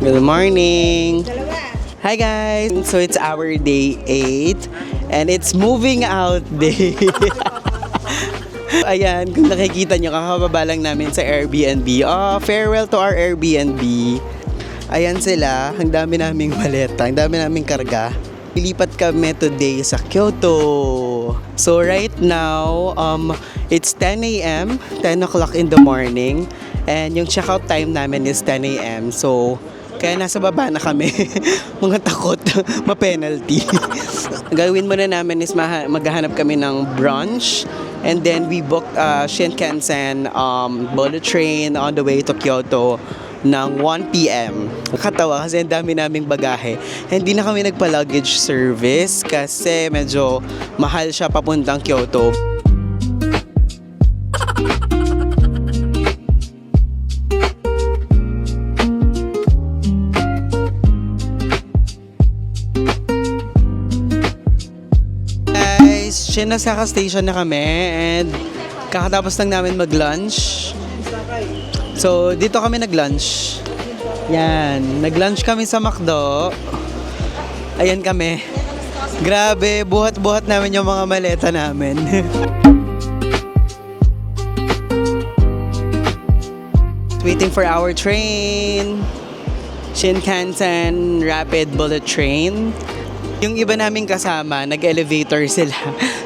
Good morning! Hi guys! So it's our day 8 and it's moving out day. Ayan, kung nakikita nyo, kakababa lang namin sa Airbnb. Farewell to our Airbnb. Ayan sila, ang dami naming maleta, ang dami naming karga. Lilipat kami today sa Kyoto. So right now, it's 10 a.m., 10 o'clock in the morning. And yung checkout time namin is 10 a.m. So, kaya nasa baba na kami. Mga takot, ma-penalty. Gawin muna namin is maghahanap kami ng brunch. And then we booked Shinkansen bullet train on the way to Kyoto ng 1 p.m. Nakakatawa kasi ang dami naming bagahe. Hindi na kami nagpa-luggage service kasi medyo mahal siya papuntang Kyoto. Shinasaka Station na kami and kakatapos lang namin mag-lunch. So, dito kami nag-lunch. Yan. Nag-lunch kami sa McDo. Ayan kami. Grabe, buhat-buhat namin yung mga maleta namin. Waiting for our train. Shinkansen Rapid Bullet Train. Yung iba naming kasama, nag-elevator sila.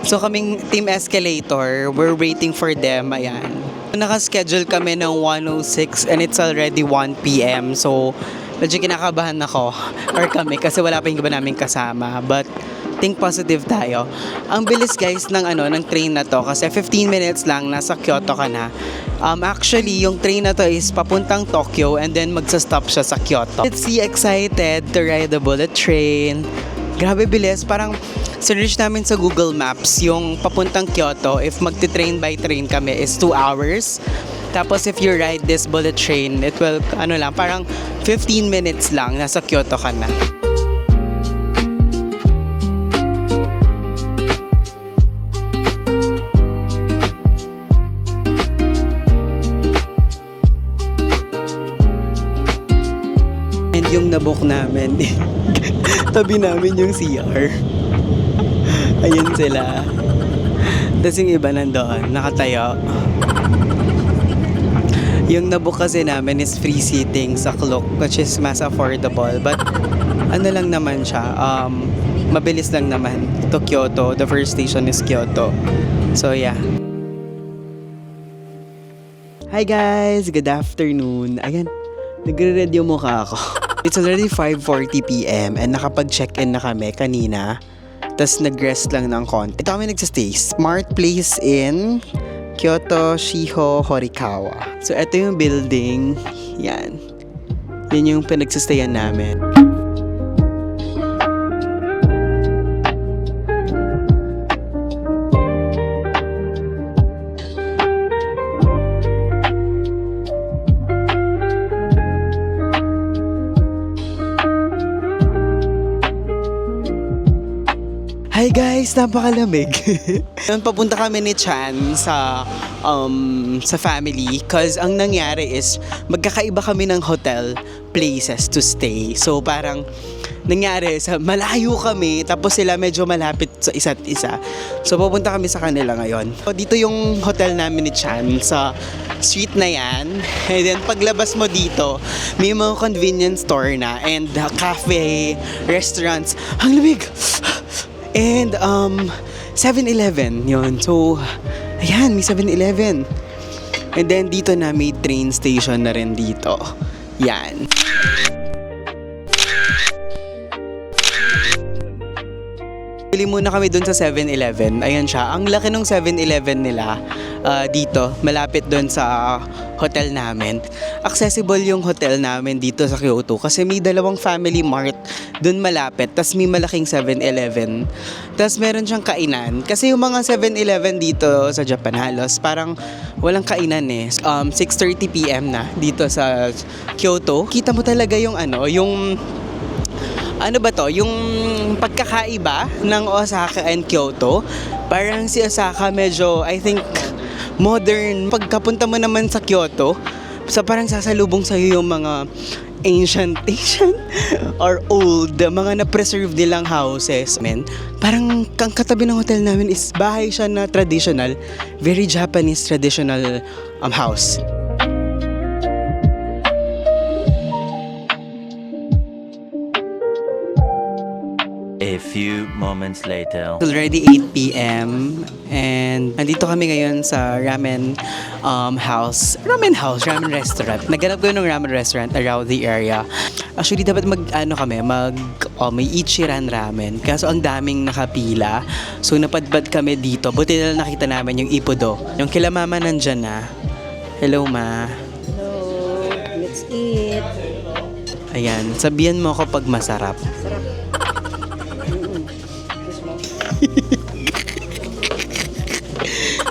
So kaming team escalator, we're waiting for them. Ayan. Naka-schedule kami ng 1:06 and it's already 1 p.m. So medyo kinakabahan ako or kami kasi wala pa yung iba naming kasama. But think positive tayo. Ang bilis guys ng train na to kasi 15 minutes lang nasa Kyoto ka na. Actually, yung train na to is papuntang Tokyo and then magsa-stop siya sa Kyoto. Let's see, excited to ride the bullet train. Grabe bilis, parang sinerch namin sa Google Maps yung papuntang Kyoto. If magti-train by train kami is 2 hours. Tapos if you ride this bullet train, it will, parang 15 minutes lang, nasa Kyoto ka na. And yung nabook namin, tabi namin yung CR. Ayun sila. Tapos yung iba nandoon, nakatayo. Yung nabook kasi namin is free seating sa Klook, which is mas affordable. But lang naman siya, mabilis lang naman to Kyoto. The first station is Kyoto. So yeah. Hi guys! Good afternoon. Ayan, nagre-red yung mukha ako. It's already 5:40 p.m. and nakapag-check-in na kami kanina. Tapos nag-rest lang ng konti. Ito kami nagsistay. Smart Place in Kyoto Shiho Horikawa. So ito yung building. Yan. Yan yung pinagsistayan namin. Hi guys, napakalamig. Papunta kami ni Chan sa family cause ang nangyari is magkakaiba kami ng hotel places to stay. So parang nangyari sa malayo kami tapos sila medyo malapit sa isa't isa. So pupunta kami sa kanila ngayon. So, dito yung hotel namin ni Chan sa street na yan. And then paglabas mo dito, may mga convenience store na and cafe, restaurants. Ang lamig! And 7-Eleven yun. So ayan, may 7-Eleven. And then dito na may train station na rin dito. Yan. Bili muna kami dun sa 7-Eleven. Ayan siya. Ang laki ng 7-Eleven nila dito. Malapit dun sa hotel namin. Accessible yung hotel namin dito sa Kyoto kasi may dalawang family mart dun malapit. Tas may malaking 7-Eleven. Tas meron siyang kainan. Kasi yung mga 7-Eleven dito sa Japan halos parang walang kainan eh. 6:30 p.m. na dito sa Kyoto. Kita mo talaga yung yung yung pagkakaiba ng Osaka and Kyoto. Parang si Osaka medyo, I think, modern. Pagkapunta mo naman sa Kyoto, parang sasalubong sa'yo yung mga ancient or old, mga na-preserve nilang houses. Men, parang kang katabi ng hotel namin is bahay siya na traditional, very Japanese traditional house. A few moments later. It's already 8 p.m. and nandito kami ngayon sa ramen ramen restaurant. Naghanap ko ng ramen restaurant around the area. Actually, dapat may Ichiran ramen. Kaso ang daming nakapila. So napadpad kami dito. Buti na lang nakita namin yung Ippudo. Yung kila mama nandyan na. Hello, ma. Hello, let's eat. Ayan, sabihan mo ako pag masarap.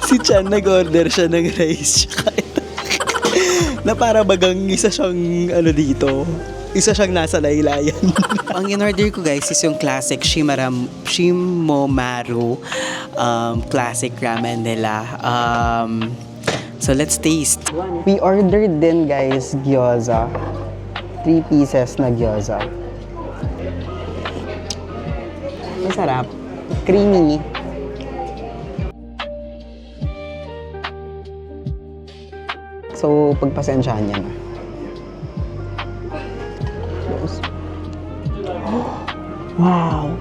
Si Chan nag-order siya ng rice tsaka ito. Na para bagang isa siyang dito. Isa siyang nasa laylayan. Ang in-order ko guys is yung classic Shimomaru classic ramen nila. So let's taste. We ordered din guys gyoza. 3 pieces na gyoza. Masarap. Creamy. So, pagpasensyahan niya na. Wow!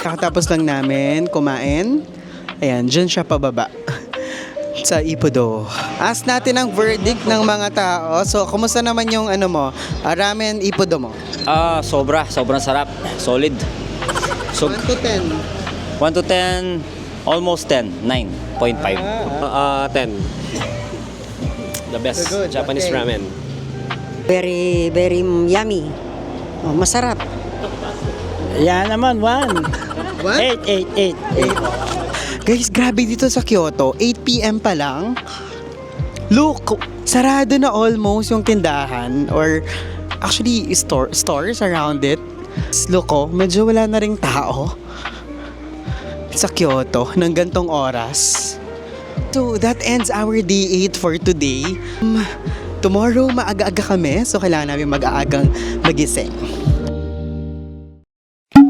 Kakatapos lang namin kumain. Ayan, dyan siya pababa. Sa Ippudo. Ask natin ang verdict ng mga tao. So, kumusta naman yung ramen Ippudo mo? Sobrang sarap. Solid. So, 1 to 10. 1 to 10, almost 10, 9.5. 10. The best So good, Japanese okay. ramen. Very, very yummy. Oh, masarap. Yan naman, 1. What? 8. Guys, grabe dito sa Kyoto. 8 p.m. pa lang. Look, sarado na almost yung tindahan or actually stores around it. Look, medyo wala na ring tao sa Kyoto ng gantong oras. So, that ends our day 8 for today. Tomorrow, maaga-aga kami. So, kailangan namin mag-aagang magising.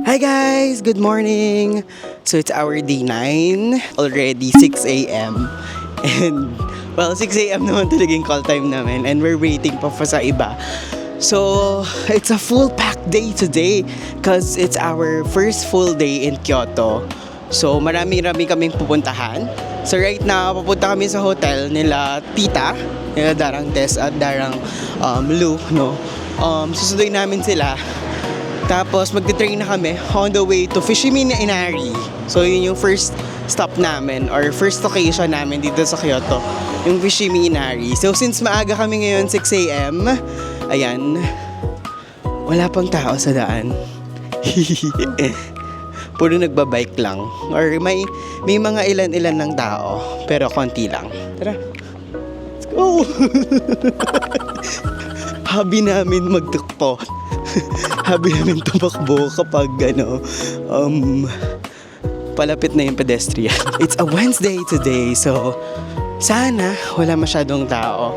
Hi guys! Good morning! So, it's our day 9. Already 6 a.m. And, well, 6 a.m. naman talaga yung call time namin. And we're waiting pa sa iba. So, it's a full packed day today because it's our first full day in Kyoto. So, marami-rami kaming pupuntahan. So, right now, papunta kami sa hotel nila Tita, nila Darang Tess at Darang Lu, no? Susunduin namin sila. Tapos, magte-train na kami on the way to Fushimi Inari. So, yun yung first stop namin or first location namin dito sa Kyoto, yung Fushimi Inari. So, since maaga kami ngayon, 6 a.m., ayan, wala pang tao sa daan. Puro nagbabike lang. Or may mga ilan-ilan ng tao, pero konti lang. Tara, let's go! Hobby namin magtukpo. Hobby namin tumakbo kapag palapit na yung pedestrian. It's a Wednesday today, so sana wala masyadong tao.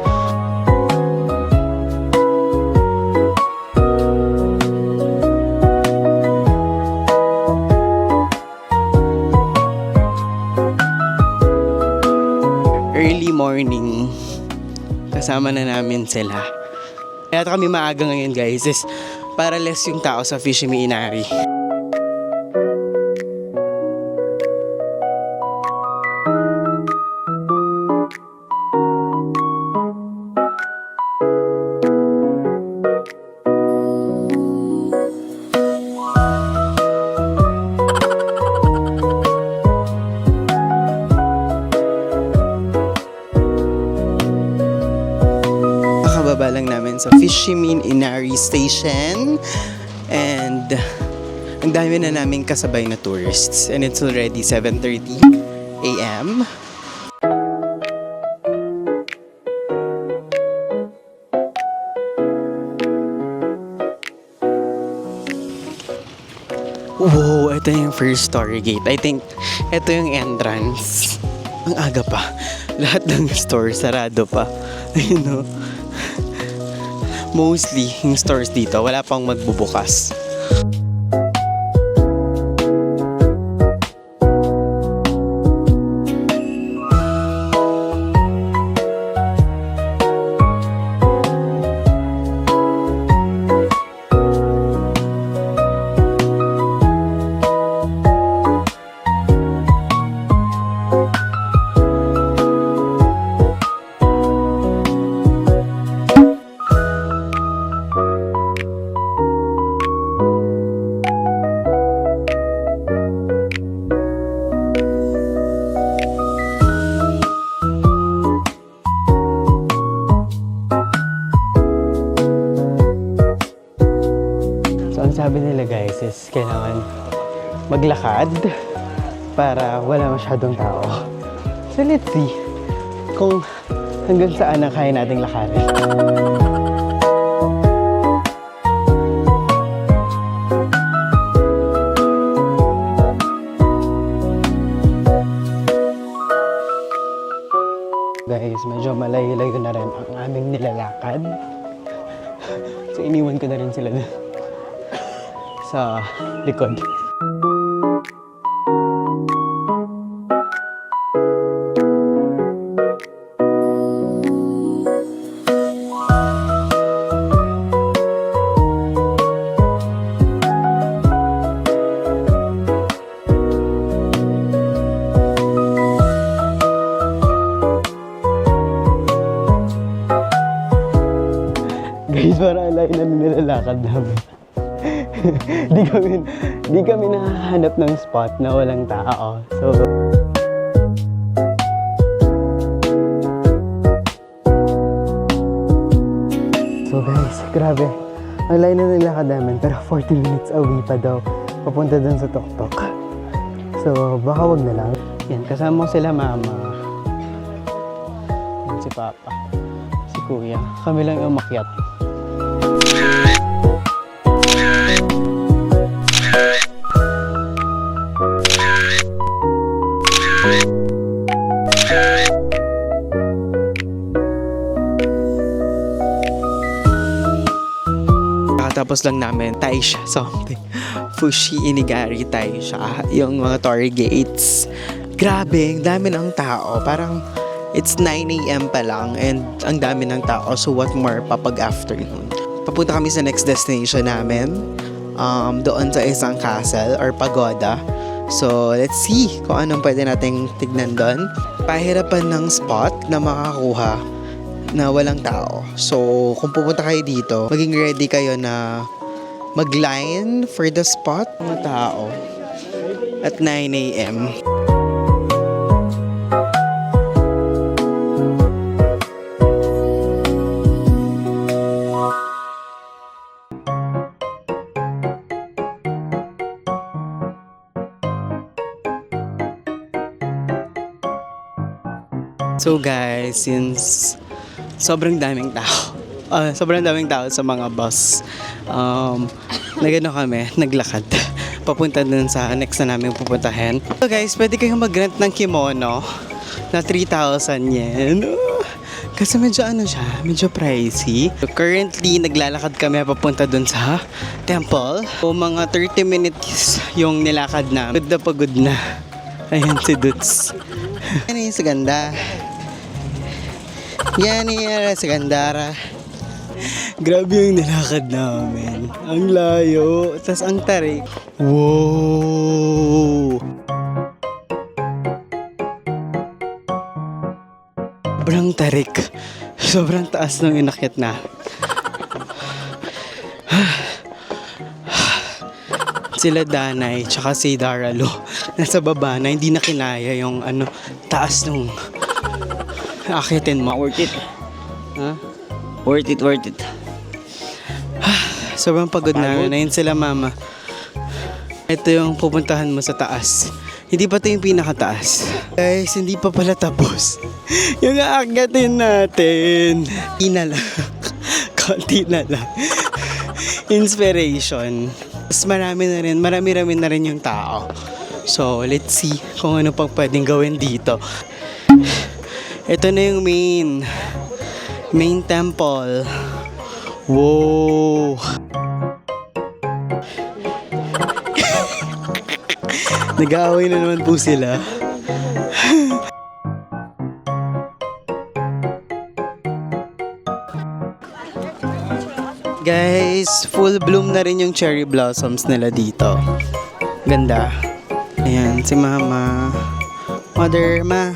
Early morning, kasama na namin sila. Kaya kami maaga ngayon guys is para less yung tao sa Fushimi Inari. Kakababa lang namin sa Fushimi Inari Station. And ang dami na namin kasabay na tourists. And it's already 7:30 a.m. Wow, ito yung first story gate. I think ito yung entrance. Ang aga pa. Lahat ng store sarado pa. You know? Mostly, yung stores dito, wala pang magbubukas. So, ang sabi nila guys is kailangan maglakad para wala masyadong tao. So, let's see kung hanggang saan ang kaya nating lakarin. Guys, medyo malayo-layo na rin ang aming nilalakad. So, iniwan ko na rin sila dun sa likod. Guys, parang alayin na nilalakad namin. di kami nakahanap ng spot na walang tao. So guys, grabe. Ang layo na nilakad namin, pero 40 minutes away pa daw. Papunta dun sa Tuktok. So, baka wag na lang. Yan, kasama ko sila mama. Yan si papa. Si kuya. Kami lang yung umakyat. Tapos lang namin, taisha something. Fushi inigari taisha. Yung mga torii gates. Grabe, ang dami ng tao. Parang it's 9 a.m. pa lang and ang dami ng tao. So what more pa pag afternoon. Papunta kami sa next destination namin. Doon sa isang castle or pagoda. So let's see kung anong pwede nating tignan doon. Pahirapan ng spot na makakuha na walang tao. So, kung pupunta kayo dito, maging ready kayo na mag-line for the spot ng tao at 9 a.m. So guys, since sobrang daming tao. Sobrang daming tao sa mga bus. Nagano kami, naglakad. Papunta dun sa next na namin pupuntahan. So guys, pwede kayong mag-rent ng kimono na 3,000 yen. Kasi medyo medyo pricey. So currently, naglalakad kami papunta dun sa temple. So mga 30 minutes yung nilakad na. Pagod na. Ayan si Dudes. Yan yung saganda. Yan yung sagandara. Grabe yung nilakad namin. Ang layo. Tapos ang tarik. Wow! Sobrang tarik. Sobrang taas ng inakyat na. Sila Danay tsaka si Daralo nasa baba na hindi na kinaya yung taas nung akyatin mo. Worth it. Ha? Worth it. Sobrang pagod na. Nain sila mama. Ito yung pupuntahan mo sa taas. Hindi pa ito yung pinakataas. Guys, hindi pa pala tapos. Yung aakyatin natin. Konti na lang. Konti na lang. Inspiration. Mas marami na rin yung tao. So, let's see kung ano pang pwedeng gawin dito. Ito na yung main temple. Wow! Nag-aaway na naman po sila. Guys, full bloom na rin yung cherry blossoms nila dito. Ganda. Ayan, si Mama. Mother, Ma.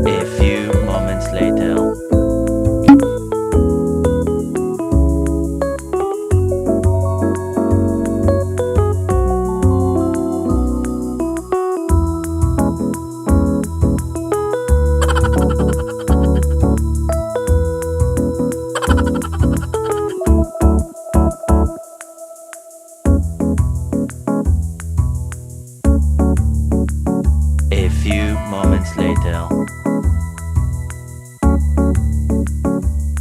A few moments later. A few moments later.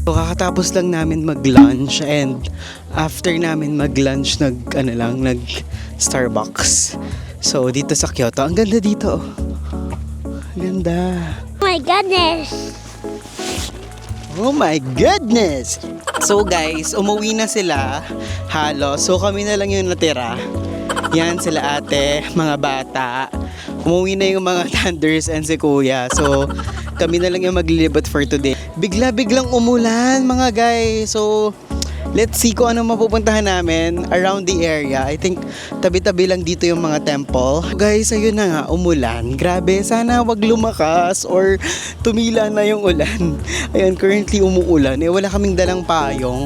So, kakatapos lang namin mag-lunch and after namin mag-lunch, nag Starbucks. So, dito sa Kyoto. Ang ganda dito. Ang ganda. Oh my goodness! Oh my goodness! So guys, umuwi na sila. Halos. So kami na lang yung natira. Yan sila ate, mga bata. Umuwi na yung mga Thunders and si Kuya. So kami na lang yung maglilibot for today. Bigla-biglang umulan mga guys. So let's see kung ano mapupuntahan namin around the area. I think tabi-tabi lang dito yung mga temple. Guys, ayun na nga, umulan. Grabe, sana wag lumakas or tumila na yung ulan. Ayun, currently umuulan. Eh, wala kaming dalang payong.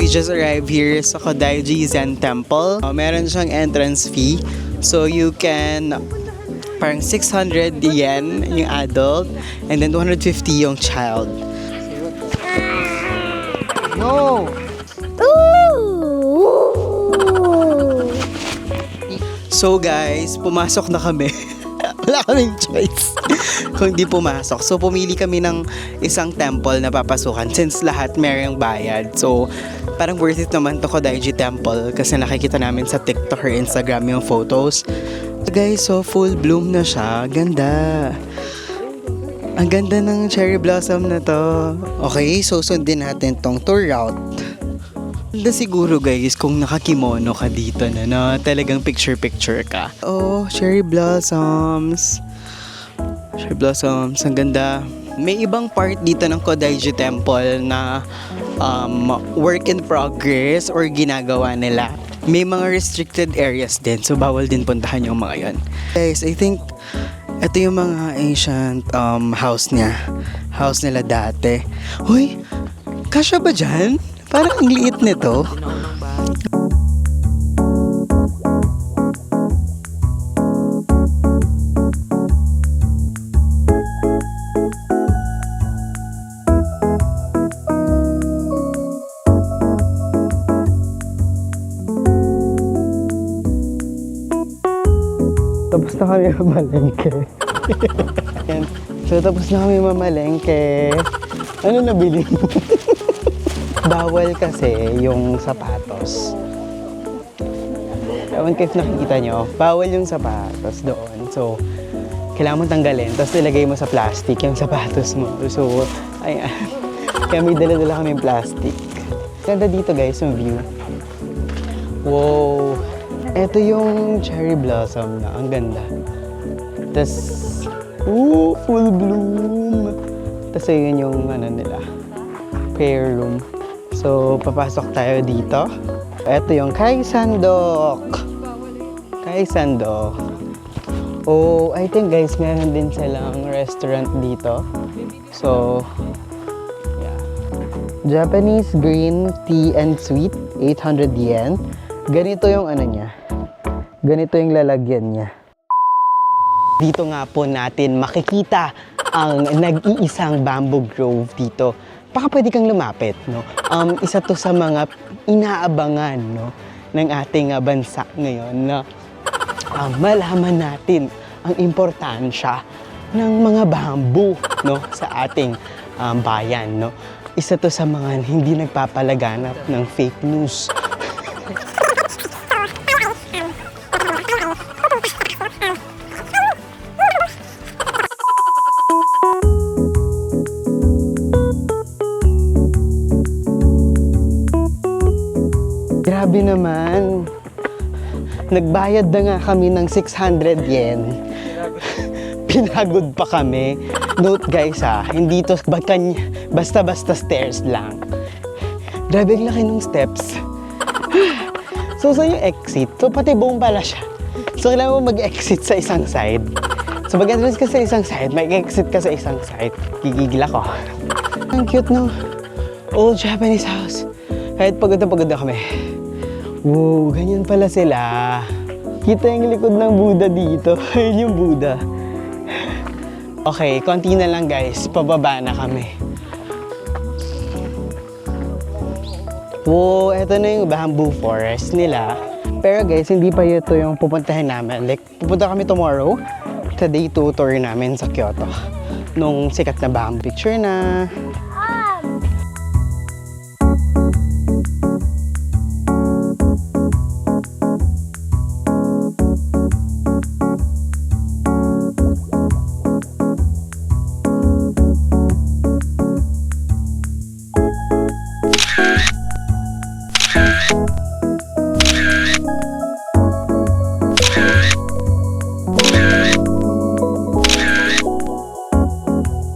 We just arrived here sa Kodaiji Zen Temple. Meron siyang entrance fee. So you can parang 600 yen yung adult and then 250 yung child. No! Ooh! So guys, pumasok na kami. Wala kaming choice. kung di pumasok. So pumili kami ng isang temple na papasukan since lahat merong bayad. So parang worth it naman to Kodaiji Temple kasi nakikita namin sa TikTok or Instagram yung photos. So guys, so full bloom na siya. Ganda. Ang ganda ng cherry blossom na to. Okay, so sundin natin tong tour route. Ganda siguro guys kung nakakimono ka dito na talagang picture-picture ka. Oh, cherry blossoms. Cherry blossoms, ang ganda. May ibang part dito ng Kodaiji Temple na work in progress or ginagawa nila. May mga restricted areas din, so bawal din puntahan yung mga yan. Guys, I think ito yung mga ancient house niya. House nila dati. Hoy, kasya ba dyan? Parang ang liit nito. Tapos na kami mamalengke. Yan. So tapos na kami mamalengke. Ano nabili mo? Bawal kasi yung sapatos. Ewan ko if nakikita nyo, bawal yung sapatos doon. So, kailangan mo tanggalin, tapos ilagay mo sa plastic yung sapatos mo. So, ayan. Kaya may dala-dala kami plastic. Ganda dito guys, yung view. Wow! Ito yung cherry blossom na, ang ganda. Tapos, full bloom! Tapos yun yung ano nila, prayer room. So, papasok tayo dito. Ito yung Kaisandok. Kaisandok. Oh, I think guys, meron din silang restaurant dito. So, yeah. Japanese green tea and sweet, 800 yen. Ganito yung ano niya. Ganito yung lalagyan niya. Dito nga po natin makikita ang nag-iisang bamboo grove dito. Baka pwede kang lumapit, no? Isa to sa mga inaabangan, no, ng ating bansa ngayon na malaman natin ang importansya ng mga bamboo, no, sa ating bayan, no. Isa to sa mga hindi nagpapalaganap ng fake news. Grabe naman. Nagbayad na nga kami ng 600 yen. Pinagod pa kami. Note guys hindi to basta-basta stairs lang. Grabe ang laki ng steps. So saan yung exit? So pati buong pala siya. So kailangan mo mag-exit sa isang side. So mag-entrance ka sa isang side, mag-exit ka sa isang side. Gigigil ako. Ang cute no? Old Japanese house. Kahit pagod na kami. Wow, ganyan pala sila. Kita yung likod ng Buddha dito. Ayun yung Buddha. Okay, konti na lang guys. Pababa na kami. Wow, eto na yung bamboo forest nila. Pero guys, hindi pa ito yung pupuntahin namin. Like, pupunta kami tomorrow sa day 2 tour namin sa Kyoto. Nung sikat na bamboo picture na.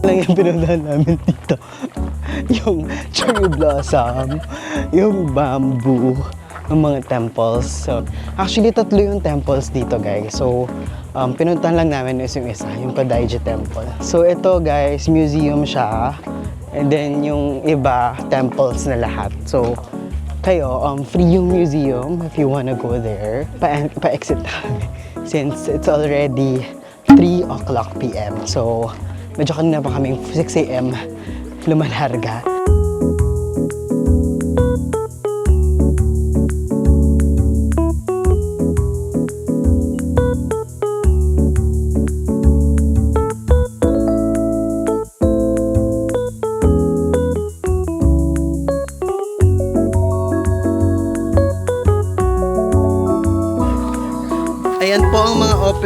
Lang yung pinuntahan namin dito. Yung cherry blossom, yung bamboo, ng mga temples. So, actually, 3 yung temples dito, guys. So, pinuntahan lang namin is yung isa, yung Kodaiji Temple. So, ito, guys, museum siya. And then, yung iba, temples na lahat. So, kayo, free yung museum if you wanna go there. Pa-exit na kami. Since it's already 3 o'clock p.m. So, medyo kanina pa kaming 6 a.m. lumalarga.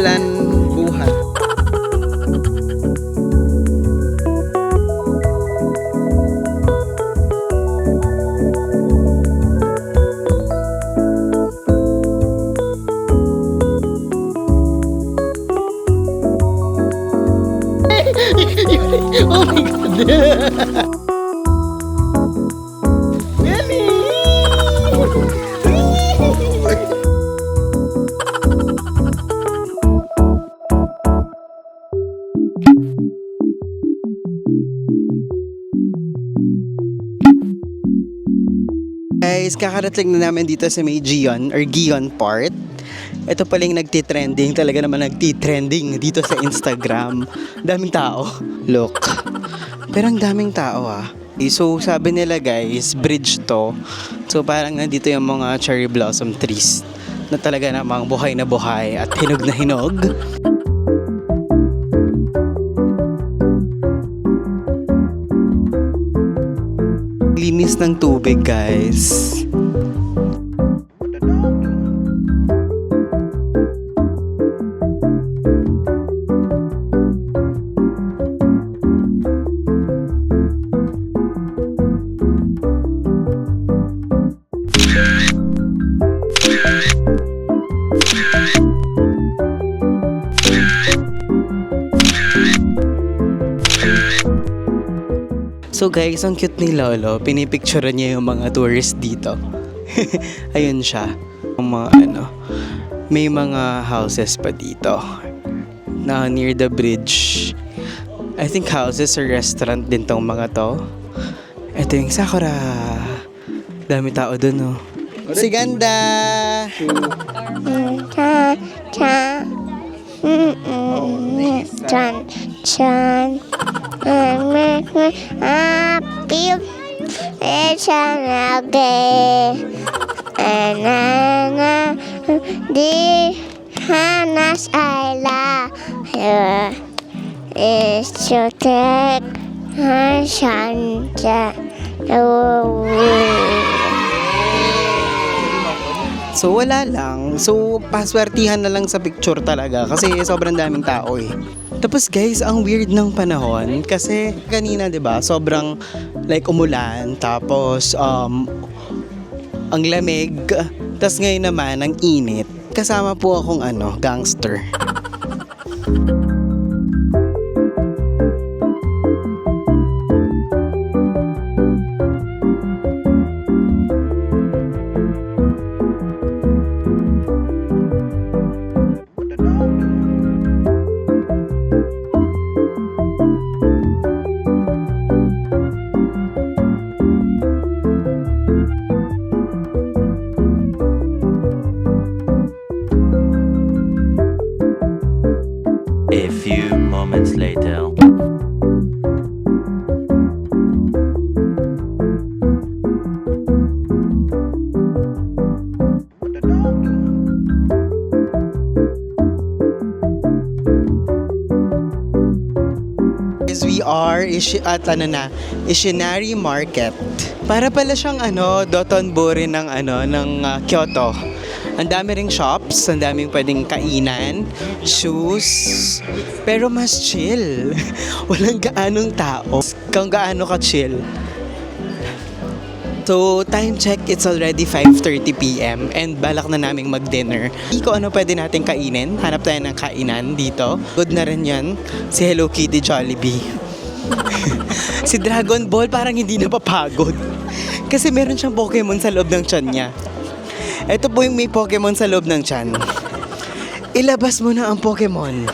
plan buhay. Oh my God! Guys, kakarating na namin dito sa may Gion or Gion part. Ito pala yung nagtitrending, talaga naman nagtitrending dito sa Instagram. Daming tao. Look. Pero ang daming tao ah. So sabi nila guys, bridge to. So parang nandito yung mga cherry blossom trees na talaga namang buhay na buhay at hinog na hinog. Linis ng tubig guys. So guys, ang cute ni Lolo. Pinipicturean niya yung mga tourists dito. Ayun siya. Yung mga may mga houses pa dito. Na near the bridge. I think houses or restaurant din tong mga to. Ito yung Sakura. Dami tao dun, oh. Si Ganda! Chan, chan, make me happy. It's an okay. And the harness I love you is to take a chance. So wala lang. So paswertihan na lang sa picture talaga kasi sobrang daming tao eh. Tapos guys, ang weird ng panahon kasi kanina 'di ba, sobrang like umulan tapos ang lamig. Tapos ngayon naman ang init. Kasama po akong gangster. A few moments later. Guys, we are at Ishinari Market. Para pala siyang Dotonbori ng Kyoto. Ang dami ring shops, ang daming pwedeng kainan, shoes, pero mas chill. Walang gaanong tao. Kung gaano ka chill. So, time check, it's already 5:30 PM and balak na naming mag-dinner. Hindi ko pwede natin kainin. Hanap tayo ng kainan dito. Good na rin yan. Si Hello Kitty Jollibee. Si Dragon Ball parang hindi napapagod. Kasi meron siyang Pokemon sa loob ng tiyan niya. Ito po yung may Pokemon sa loob ng tiyan. Ilabas mo na ang Pokemon.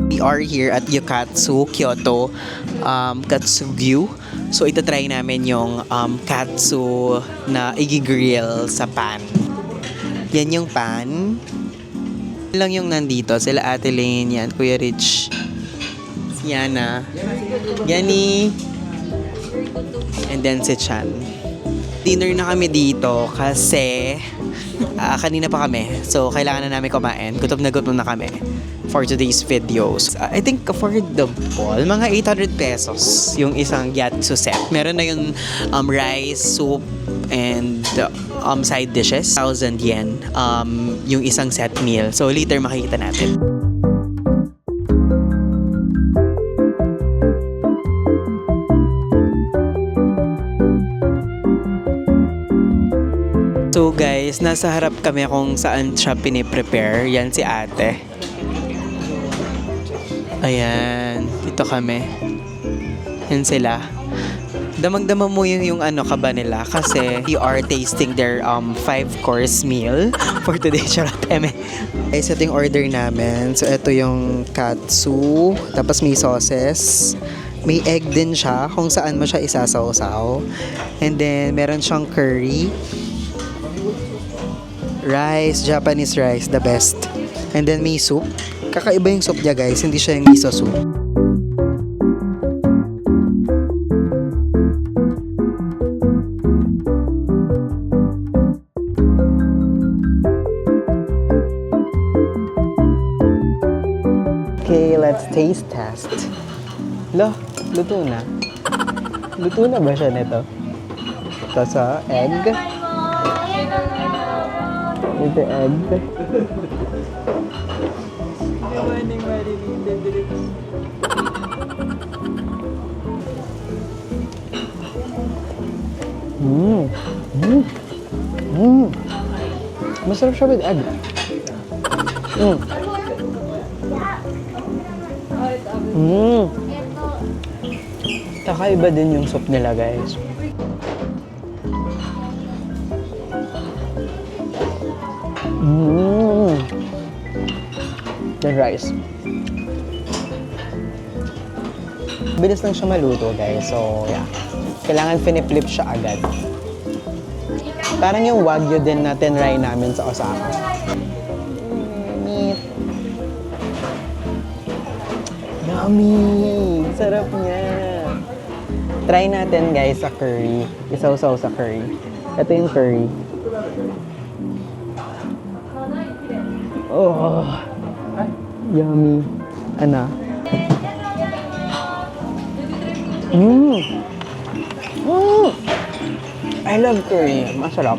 We are here at Yokatsu, Kyoto, Katsugyu. So itatry namin yung katsu na i-grill sa pan. Yan yung pan. Lang yung nandito. Sila Ate Lane, yan. Kuya Rich. Si Yana. Yani. And then si Chan. Dinner na kami dito kasi kanina pa kami. So kailangan na namin kumain. Gutom na kami. for today's videos. I think affordable. Mga 800 pesos yung isang gyatso set. Meron na yung rice, soup, and side dishes. 1,000 yen yung isang set meal. So later makikita natin. So guys, nasa harap kami kung saan siya piniprepare. Yan si ate. Ayan, dito kami. Yan sila. Damang-dama mo yung ano kaba nila kasi we are tasting their 5-course meal for today. Charot, eme. Guys, ito yung order namin. So ito yung katsu, tapos may sauces. May egg din siya kung saan mo siya isasawsaw. And then meron siyang curry. Rice, Japanese rice, the best. And then may soup. Kakaiba yung soup niya guys, hindi siya yung miso soup. Okay, let's taste test. Lo, luto na. Luto na ba siya nito? Ito sa egg. With the egg. Masarap siya with egg. Kakaiba din yung soup nila, guys. The rice. Bilis lang siya maluto, guys. So, yeah. Kailangan piniflip siya agad. Parang yung wagyu din na tinry namin sa Osaka. Meat. Yummy! Sarap niya. Try natin, guys, sa curry. Isaw-saw sa curry. Ito yung curry. Oh! Yummy. Ano? I love curry. Masarap.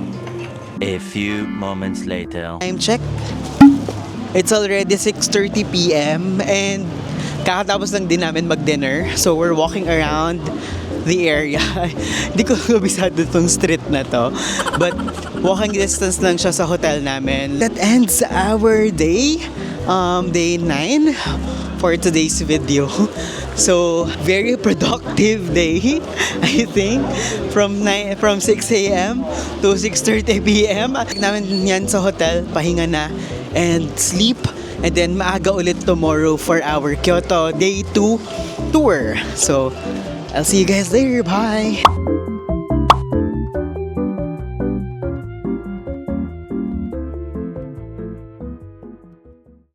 A few moments later. Time check. It's already 6:30 p.m. and kakatapos lang din namin mag-dinner. So we're walking around the area. Hindi ko kabisado tong street na to. But walking distance lang siya sa hotel namin. That ends our day. Day 9 for today's video. So, very productive day, I think. From 6 a.m. to 6:30 p.m. Namin yan sa hotel, pahinga na, and sleep. And then, maaga ulit tomorrow for our Kyoto Day 2 tour. So, I'll see you guys later. Bye!